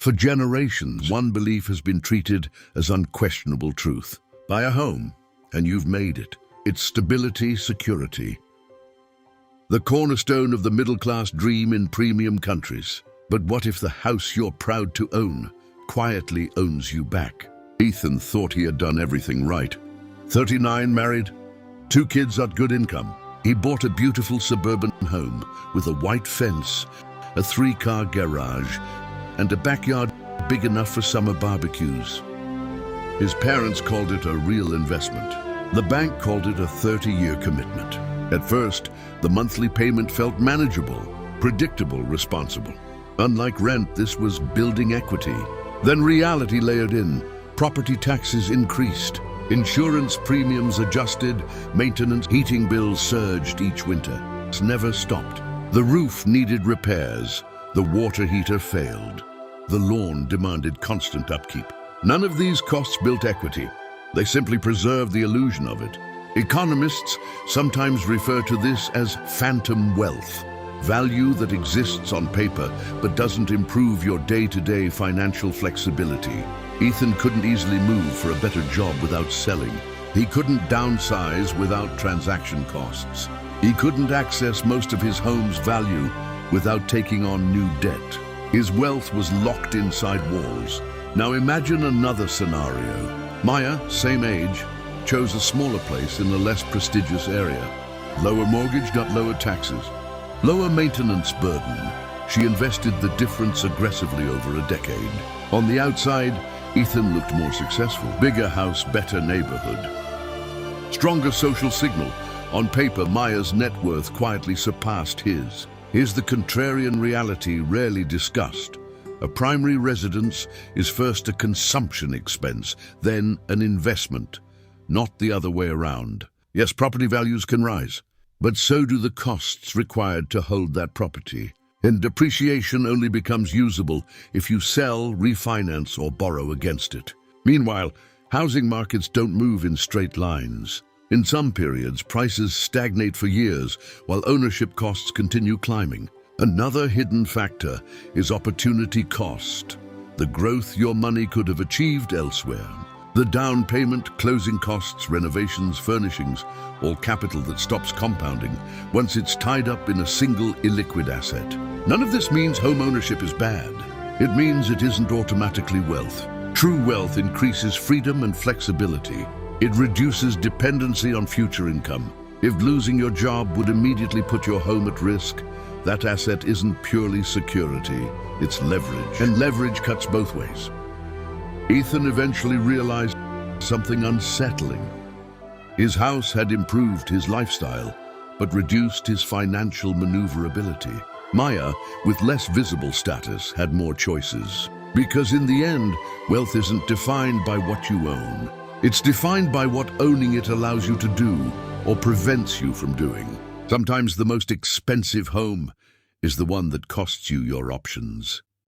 For generations, one belief has been treated as unquestionable truth. Buy a home, and you've made it. It's stability, security. The cornerstone of the middle-class dream in premium countries. But what if the house you're proud to own quietly owns you back? Ethan thought he had done everything right. 39, married, 2 kids at good income. He bought a beautiful suburban home with a white fence, a 3-car garage, and a backyard big enough for summer barbecues. His parents called it a real investment. The bank called it a 30-year commitment. At first, the monthly payment felt manageable, predictable, responsible. Unlike rent, this was building equity. Then reality layered in. Property taxes increased. Insurance premiums adjusted. Maintenance, heating bills surged each winter. It never stopped. The roof needed repairs. The water heater failed. The lawn demanded constant upkeep. None of these costs built equity. They simply preserved the illusion of it. Economists sometimes refer to this as phantom wealth. Value that exists on paper but doesn't improve your day-to-day financial flexibility. Ethan couldn't easily move for a better job without selling. He couldn't downsize without transaction costs. He couldn't access most of his home's value without taking on new debt. His wealth was locked inside walls. Now imagine another scenario. Maya, same age, chose a smaller place in a less prestigious area. Lower mortgage got lower taxes. Lower maintenance burden. She invested the difference aggressively over a decade. On the outside, Ethan looked more successful. Bigger house, better neighborhood. Stronger social signal. On paper, Maya's net worth quietly surpassed his. Here's the contrarian reality rarely discussed. A primary residence is first a consumption expense, then an investment, not the other way around. Yes, property values can rise, but so do the costs required to hold that property. And depreciation only becomes usable if you sell, refinance, or borrow against it. Meanwhile, housing markets don't move in straight lines. In some periods, prices stagnate for years, while ownership costs continue climbing. Another hidden factor is opportunity cost, the growth your money could have achieved elsewhere. The down payment, closing costs, renovations, furnishings, all capital that stops compounding once it's tied up in a single illiquid asset. None of this means home ownership is bad. It means it isn't automatically wealth. True wealth increases freedom and flexibility. It reduces dependency on future income. If losing your job would immediately put your home at risk, that asset isn't purely security, it's leverage. And leverage cuts both ways. Ethan eventually realized something unsettling. His house had improved his lifestyle, but reduced his financial maneuverability. Maya, with less visible status, had more choices. Because in the end, wealth isn't defined by what you own. It's defined by what owning it allows you to do or prevents you from doing. Sometimes the most expensive home is the one that costs you your options.